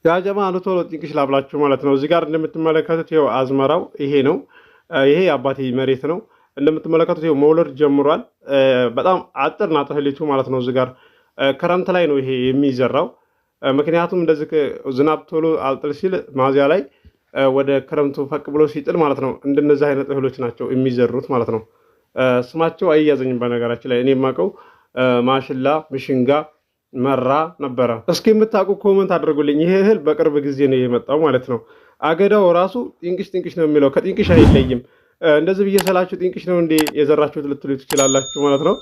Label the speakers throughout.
Speaker 1: ያጀማ ነው ቶሎ ጥንቅሽ ላብላችሁ ማለት ነው። እዚህ ጋር እንደምትመለከቱት ይኸው አዝመራው ይሄ ነው። ይሄ አባቴ መሬት ነው። እንደምትመለከቱት ይኸው መውለድ ጀምሯል። በጣም አጥር ናት እህሊቱ ማለት ነው። እዚህ ጋር ክረምት ላይ ነው ይሄ የሚዘራው። ምክንያቱም እንደዚህ ዝናብ ቶሎ አልጥል ሲል ማዚያ ላይ ወደ ክረምቱ ፈቅ ብሎ ሲጥል ማለት ነው እንደነዚህ አይነት እህሎች ናቸው የሚዘሩት ማለት ነው። ስማቸው አይያዘኝም በነገራችን ላይ እኔ የማውቀው ማሽላ፣ ምሽንጋ፣ መራ ነበረ። እስኪ የምታውቁ ኮመንት አድርጉልኝ። ይሄ እህል በቅርብ ጊዜ ነው የመጣው ማለት ነው። አገዳው ራሱ ጥንቅሽ ጥንቅሽ ነው የሚለው ከጥንቅሽ አይለይም። እንደዚህ ብዬ ስላችሁ ጥንቅሽ ነው እንዴ የዘራችሁት ልትሉ ትችላላችሁ ማለት ነው።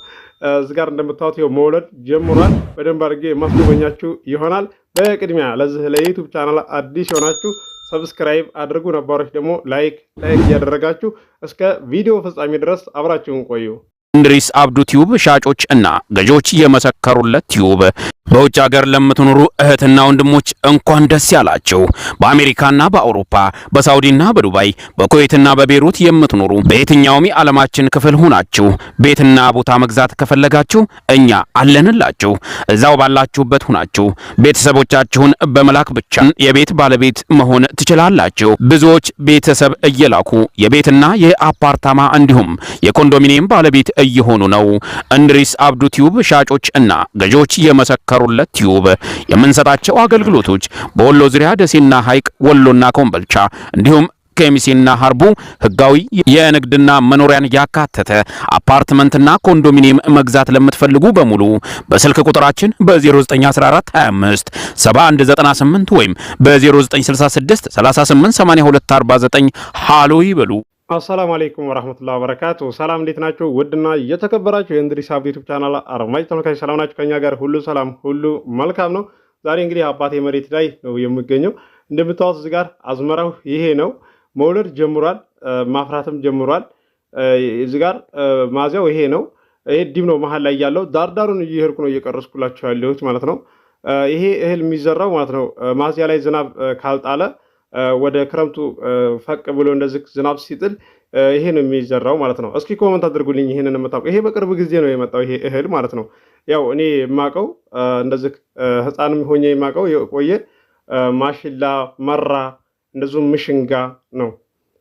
Speaker 1: እዚህ ጋር እንደምታዩት ይኸው መውለድ ጀምሯል። በደንብ አድርጌ ማስጎበኛችሁ ይሆናል። በቅድሚያ ለዚህ ለዩቲዩብ ቻናል አዲስ የሆናችሁ ሰብስክራይብ አድርጉ፣ ነባሮች ደግሞ ላይክ እያደረጋችሁ እስከ ቪዲዮ ፍጻሜ ድረስ አብራችሁን ቆዩ።
Speaker 2: እንድሪስ አብዱ ቲዩብ ሻጮች እና ገዢዎች የመሰከሩለት ቲዩብ። በውጭ ሀገር ለምትኖሩ እህትና ወንድሞች እንኳን ደስ ያላችሁ። በአሜሪካና በአውሮፓ በሳውዲና በዱባይ በኩዌትና በቤሩት የምትኖሩ በየትኛውም የዓለማችን ክፍል ሆናችሁ ቤትና ቦታ መግዛት ከፈለጋችሁ እኛ አለንላችሁ። እዛው ባላችሁበት ሆናችሁ ቤተሰቦቻችሁን በመላክ ብቻ የቤት ባለቤት መሆን ትችላላችሁ። ብዙዎች ቤተሰብ እየላኩ የቤትና የአፓርታማ እንዲሁም የኮንዶሚኒየም ባለቤት እየሆኑ ነው። እንድሪስ አብዱ ቲዩብ ሻጮች እና ገዢዎች የመሰከሩለት ቲዩብ የምንሰጣቸው አገልግሎቶች በወሎ ዙሪያ ደሴና ሐይቅ፣ ወሎና ኮምቦልቻ እንዲሁም ከሚሴና ሀርቡ ህጋዊ የንግድና መኖሪያን ያካተተ አፓርትመንትና ኮንዶሚኒየም መግዛት ለምትፈልጉ በሙሉ በስልክ ቁጥራችን በ0914 25 7198 ወይም በ0966 388249 ሃሎ ይበሉ።
Speaker 1: አሰላሙ አለይኩም ወራህመቱላሂ ወበረካቱ። ሰላም እንዴት ናችሁ? ውድና የተከበራችሁ የእንድሪስ አብዱ ዩቲዩብ ቻናል አድማጭ ተመልካቾች ሰላም ናችሁ? ከኛ ጋር ሁሉ ሰላም ሁሉ መልካም ነው። ዛሬ እንግዲህ አባቴ መሬት ላይ ነው የሚገኘው። እንደምታዩት እዚህ ጋር አዝመራው ይሄ ነው። መውለድ ጀምሯል፣ ማፍራትም ጀምሯል። እዚህ ጋር ማዚያው ይሄ ነው። ይሄ ዲብ ነው መሀል ላይ ያለው። ዳርዳሩን እየሄድኩ ነው እየቀረስኩላችሁ ያለሁት ማለት ነው። ይሄ እህል የሚዘራው ማለት ነው ማዚያ ላይ ዝናብ ካልጣለ ወደ ክረምቱ ፈቅ ብሎ እንደዚህ ዝናብ ሲጥል ይሄ ነው የሚዘራው ማለት ነው። እስኪ ኮመንት አድርጉልኝ ይሄንን የምታውቁ። ይሄ በቅርብ ጊዜ ነው የመጣው ይሄ እህል ማለት ነው። ያው እኔ የማውቀው እንደዚህ ህፃንም ሆኜ የማውቀው የቆየ ማሽላ፣ መራ እንደዚሁም ምሽንጋ ነው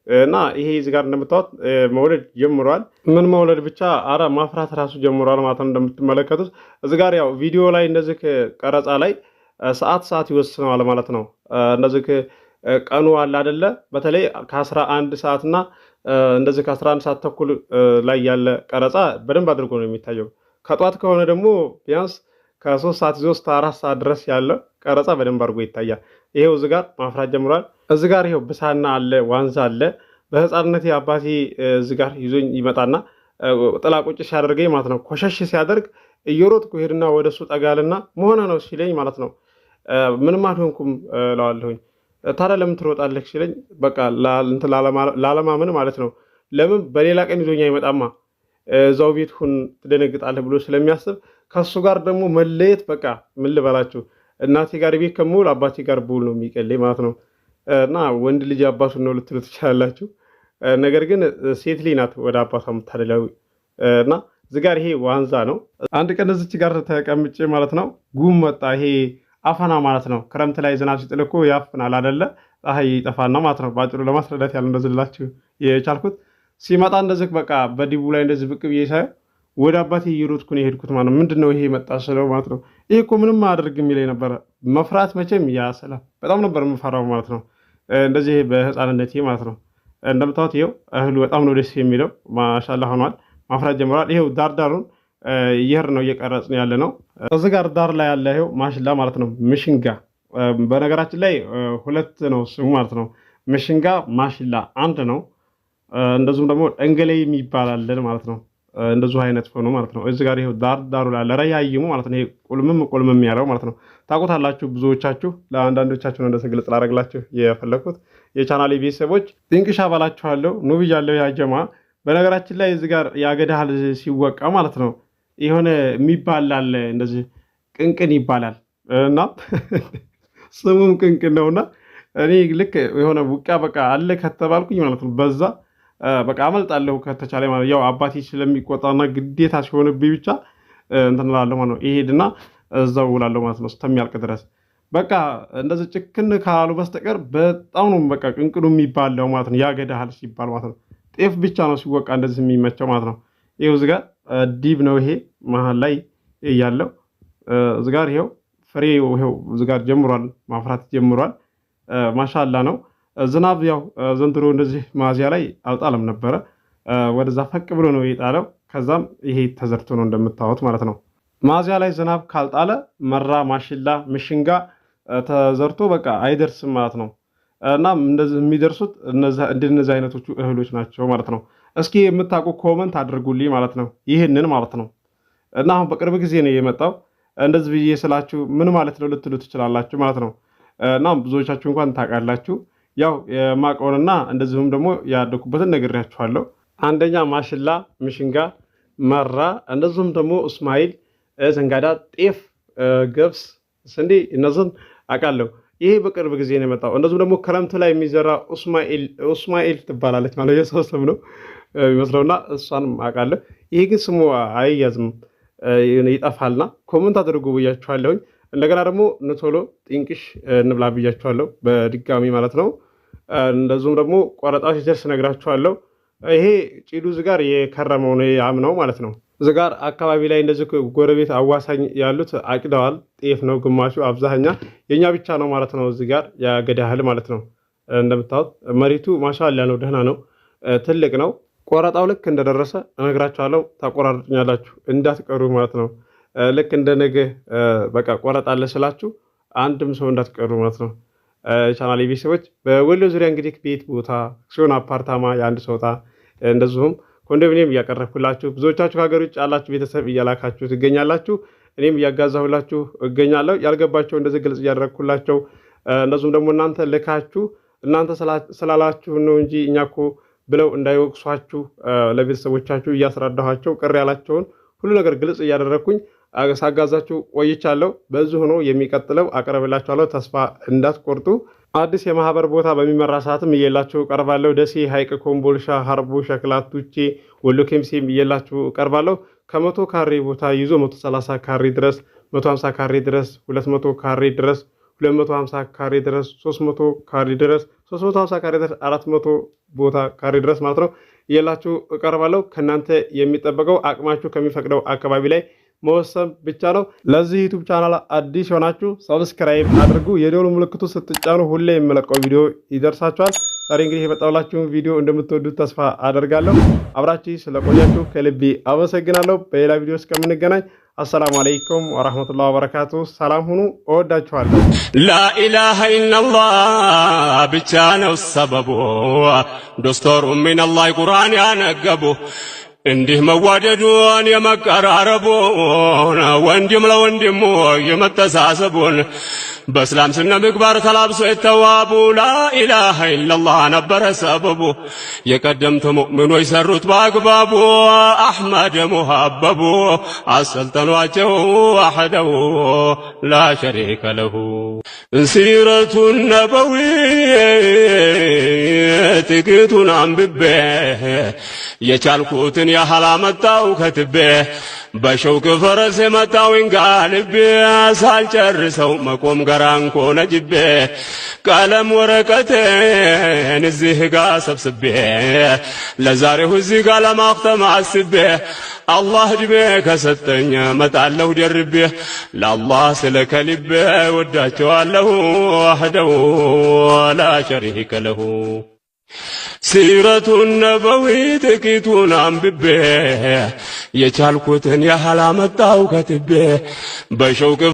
Speaker 1: እና ይሄ እዚህ ጋር እንደምታዩት መውለድ ጀምሯል። ምን መውለድ ብቻ አረ ማፍራት ራሱ ጀምሯል ማለት ነው። እንደምትመለከቱት እዚህ ጋር ያው ቪዲዮ ላይ እንደዚህ ቀረጻ ላይ ሰዓት ይወስነዋል ማለት ነው። እንደዚህ ቀኑ አለ አይደለ? በተለይ ከ11 ሰዓትና እንደዚህ ከ11 ሰዓት ተኩል ላይ ያለ ቀረጻ በደንብ አድርጎ ነው የሚታየው። ከጧት ከሆነ ደግሞ ቢያንስ ከ3 ሰዓት ይዞ እስከ 4 ሰዓት ድረስ ያለ ቀረጻ በደንብ አድርጎ ይታያል። ይሄው እዚህ ጋር ማፍራት ጀምሯል። እዚህ ጋር ይሄው ብሳና አለ፣ ዋንዛ አለ። በህፃንነቴ አባቴ እዚህ ጋር ይዞኝ ይመጣና ጥላ ቁጭ ሲያደርገኝ ማለት ነው ኮሸሽ ሲያደርግ እየሮጥኩ ሄድና ወደሱ ጠጋልና መሆነ ነው ሲለኝ ማለት ነው ምንም አልሆንኩም እለዋለሁኝ። ታዲያ ለምን ትሮጣለህ ሲለኝ በቃ ላለማመን ማለት ነው። ለምን በሌላ ቀን ይዞኛ አይመጣማ እዛው ቤት ሁን ትደነግጣለህ ብሎ ስለሚያስብ ከሱ ጋር ደግሞ መለየት በቃ ምን ልበላችሁ እናቴ ጋር ቤት ከምውል አባቴ ጋር ብውል ነው የሚቀለኝ ማለት ነው። እና ወንድ ልጅ አባቱን ነው ልትሉ ትችላላችሁ። ነገር ግን ሴት ልጅ ናት ወደ አባቷ የምታደላው። እና እዚህ ጋር ይሄ ዋንዛ ነው። አንድ ቀን እዚች ጋር ተቀምጬ ማለት ነው ጉም መጣ። ይሄ አፈና ማለት ነው። ክረምት ላይ ዝናብ ሲጥል እኮ ያፍናል አይደለ? ፀሐይ ይጠፋና ማለት ነው። ባጭሩ ለማስረዳት ያለ እንደዝላችሁ የቻልኩት ሲመጣ እንደዚህ በቃ በዲቡ ላይ እንደዚህ ብቅ ብዬ ሳየው ወደ አባቴ እየሮጥኩ ነው የሄድኩት ማለት ነው። ምንድነው ይሄ መጣ ስለው ማለት ነው ይሄ እኮ ምንም አያደርግ የሚለኝ ነበረ። መፍራት መቼም ያሰላም በጣም ነበር የምፈራው ማለት ነው። እንደዚህ በህፃንነቴ ማለት ነው። እንደምታዩት ይኸው እህሉ በጣም ነው ደስ የሚለው ማሻአላህ ሆኗል። ማፍራት ጀምሯል። ይኸው ዳርዳሩን ይሄር ነው እየቀረጽን ያለ ነው። እዚህ ጋር ዳር ላይ ያለ ይኸው ማሽላ ማለት ነው። ምሽንጋ በነገራችን ላይ ሁለት ነው ስሙ ማለት ነው። ምሽንጋ ማሽላ አንድ ነው። እንደዚሁም ደግሞ እንገሌ የሚባላል ማለት ነው። እንደዚሁ አይነት ሆኖ ማለት ነው። እዚህ ጋር ይኸው ዳሩ ላይ ረያይሙ ማለት ነው። ይሄ ቁልምም ያለው ማለት ነው። ታውቁታላችሁ ብዙዎቻችሁ። ለአንዳንዶቻችሁ ነው እንደዚህ ግልጽ ላደርግላችሁ የፈለኩት። የቻናሌ ቤተሰቦች ጥንቅሻ ባላችኋለሁ ኑ ብያለሁ ያጀማ። በነገራችን ላይ እዚህ ጋር ያገዳል ሲወቃ ማለት ነው የሆነ የሚባላል እንደዚህ ቅንቅን ይባላል እና ስሙም ቅንቅን ነውና እኔ ልክ የሆነ ውቂያ በቃ አለ ከተባልኩኝ ማለት ነው በዛ በቃ አመልጣለሁ ከተቻለ ማለት ያው አባቴ ስለሚቆጣና ግዴታ ሲሆንብኝ ብቻ እንትን እላለሁ ማለት ነው። ይሄድና እዛው ውላለሁ ማለት ነው እስከሚያልቅ ድረስ። በቃ እንደዚህ ጭክን ካሉ በስተቀር በጣም ነው በቃ ቅንቅዱ የሚባለው ማለት ነው። ያገዳሃል ሲባል ማለት ነው። ጤፍ ብቻ ነው ሲወቃ እንደዚህ የሚመቸው ማለት ነው። ይኸው እዚህ ጋር ዲብ ነው ይሄ መሀል ላይ ያለው እዚህ ጋር ይኸው ፍሬው ይኸው እዚህ ጋር ጀምሯል ማፍራት ጀምሯል። ማሻአላ ነው። ዝናብ ያው ዘንድሮ እንደዚህ ሚያዝያ ላይ አልጣለም ነበረ። ወደዛ ፈቅ ብሎ ነው የጣለው። ከዛም ይሄ ተዘርቶ ነው እንደምታዩት ማለት ነው። ሚያዝያ ላይ ዝናብ ካልጣለ መራ፣ ማሽላ፣ ምሽንጋ ተዘርቶ በቃ አይደርስም ማለት ነው። እና እንደዚህ የሚደርሱት እንደነዚህ አይነቶቹ እህሎች ናቸው ማለት ነው። እስኪ የምታውቁ ኮመንት አድርጉልኝ ማለት ነው ይህንን ማለት ነው። እና አሁን በቅርብ ጊዜ ነው የመጣው እንደዚህ ብዬ ስላችሁ ምን ማለት ነው ልትሉ ትችላላችሁ ማለት ነው። እና ብዙዎቻችሁ እንኳን ታውቃላችሁ። ያው የማውቀውንና እንደዚሁም ደግሞ ያደኩበትን ነግሬያችኋለሁ። አንደኛ ማሽላ፣ ምሽንጋ፣ መራ እንደዚሁም ደግሞ እስማኤል፣ ዘንጋዳ፣ ጤፍ፣ ገብስ፣ ስንዴ እነዚህን አውቃለሁ። ይሄ በቅርብ ጊዜ ነው የመጣው። እንደዚሁም ደግሞ ክረምት ላይ የሚዘራ እስማኤል ትባላለች ማለት የሰው ስም ነው ይመስለውና እሷንም አውቃለሁ። ይሄ ግን ስሙ አይያዝም ይጠፋልና ኮመንት አድርጉ ብያችኋለሁኝ። እንደገና ደግሞ ንቶሎ ጥንቅሽ እንብላ ብያችኋለሁ በድጋሚ ማለት ነው። እንደዚሁም ደግሞ ቆረጣ ሲደርስ ነግራችኋለሁ። ይሄ ጭዱ ዝጋር የከረመው ነው ያምነው ማለት ነው። ዝጋር አካባቢ ላይ እንደዚህ ጎረቤት አዋሳኝ ያሉት አጭደዋል። ጤፍ ነው ግማሹ፣ አብዛኛ የኛ ብቻ ነው ማለት ነው። ዝጋር ያገዳህል ማለት ነው። እንደምታዩት መሬቱ ማሻአላ ነው፣ ደህና ነው፣ ትልቅ ነው። ቆረጣው ልክ እንደደረሰ እነግራችኋለሁ። ታቆራርጡኛላችሁ እንዳትቀሩ ማለት ነው። ልክ እንደ ነገ በቃ ቆረጣለ ስላችሁ አንድም ሰው እንዳትቀሩ ማለት ነው። ቻናል ቤተሰቦች በወሎ ዙሪያ እንግዲህ ቤት ቦታ ሲሆን አፓርታማ የአንድ ሰው ዕጣ እንደዚሁም ኮንዶሚኒየም እያቀረብኩላችሁ ብዙዎቻችሁ ከሀገር ውጭ ያላችሁ ቤተሰብ እያላካችሁ ትገኛላችሁ። እኔም እያጋዛሁላችሁ እገኛለሁ። ያልገባቸው እንደዚህ ግልጽ እያደረግኩላቸው እንደዚሁም ደግሞ እናንተ ልካችሁ እናንተ ስላላችሁ ነው እንጂ እኛ እኮ ብለው እንዳይወቅሷችሁ ለቤተሰቦቻችሁ እያስረዳኋቸው ቅር ያላቸውን ሁሉ ነገር ግልጽ እያደረግኩኝ ሳጋዛችሁ ቆይቻለሁ። በዚህ ሆኖ የሚቀጥለው አቀርብላችኋለሁ። ተስፋ እንዳትቆርጡ። አዲስ የማህበር ቦታ በሚመራ ሰዓትም እየላችሁ ቀርባለሁ። ደሴ፣ ሀይቅ፣ ኮምቦልሻ፣ ሀርቡ፣ ሸክላ፣ ቱቼ፣ ወሎ ኬምሴም እየላችሁ ቀርባለሁ። ከ100 ካሬ ቦታ ይዞ 130 ካሬ ድረስ፣ 150 ካሬ ድረስ፣ 200 ካሬ ድረስ፣ 250 ካሬ ድረስ፣ 300 ካሬ ድረስ፣ 350 ካሬ ድረስ፣ 400 ቦታ ካሬ ድረስ ማለት ነው እየላችሁ ቀርባለሁ። ከእናንተ የሚጠበቀው አቅማችሁ ከሚፈቅደው አካባቢ ላይ መወሰን ብቻ ነው። ለዚህ ዩቲዩብ ቻናል አዲስ ሆናችሁ ሰብስክራይብ አድርጉ። የደወል ምልክቱ ስትጫኑ ሁሌ የምለቀው ቪዲዮ ይደርሳችኋል። ዛሬ እንግዲህ የመጣሁላችሁን ቪዲዮ እንደምትወዱት ተስፋ አደርጋለሁ። አብራችሁ ስለቆያችሁ ከልቤ አመሰግናለሁ። በሌላ ቪዲዮ እስከምንገናኝ አሰላሙ አለይኩም ወራህመቱላሂ ወበረካቱ። ሰላም ሁኑ። እወዳችኋለሁ።
Speaker 3: ላኢላሃ ኢላላህ ብቻ ነው ሰበቡ ዶስቶሩ ሚነላህ ቁርአን ያነገቡ እንዲህ መዋደዱን የመቀራረቡን ወንድም ለወንድሙ የመተሳሰቡን በእስላም ስነ ምግባር ተላብሶ የተዋቡ ላኢላሃ ኢላላህ ነበረ ሰበቡ የቀደምት ሙእሚኖች ሰሩት በአግባቡ አሕመድ ሙሀበቡ አሰልጠኗቸው ዋሕደው ላ ሸሪከ ለሁ ሲረቱ ነበዊ ጥቂቱን አንብቤ የቻልኩትን ያህል አመጣው ከትቤ በሸውቅ ፈረስ የመጣውኝ ጋልቤ ሳልጨርሰው መቆም ገራንኮ ነጅቤ ቀለም ወረቀቴን እዚህ ጋ ሰብስቤ ለዛሬው እዚህ ጋ ለማክተም አስቤ አላህ ዕድሜ ከሰጠኝ መጣለሁ ደርቤ ለአላህ ስለ ከልቤ ወዳቸዋለሁ ወሕደሁ ላ ሸሪከ ለሁ ሲረቱ ነበዊ ጥቂቱን አንብቤ የቻልኩትን ያህል አመጣው ከትቤ በሸውቅ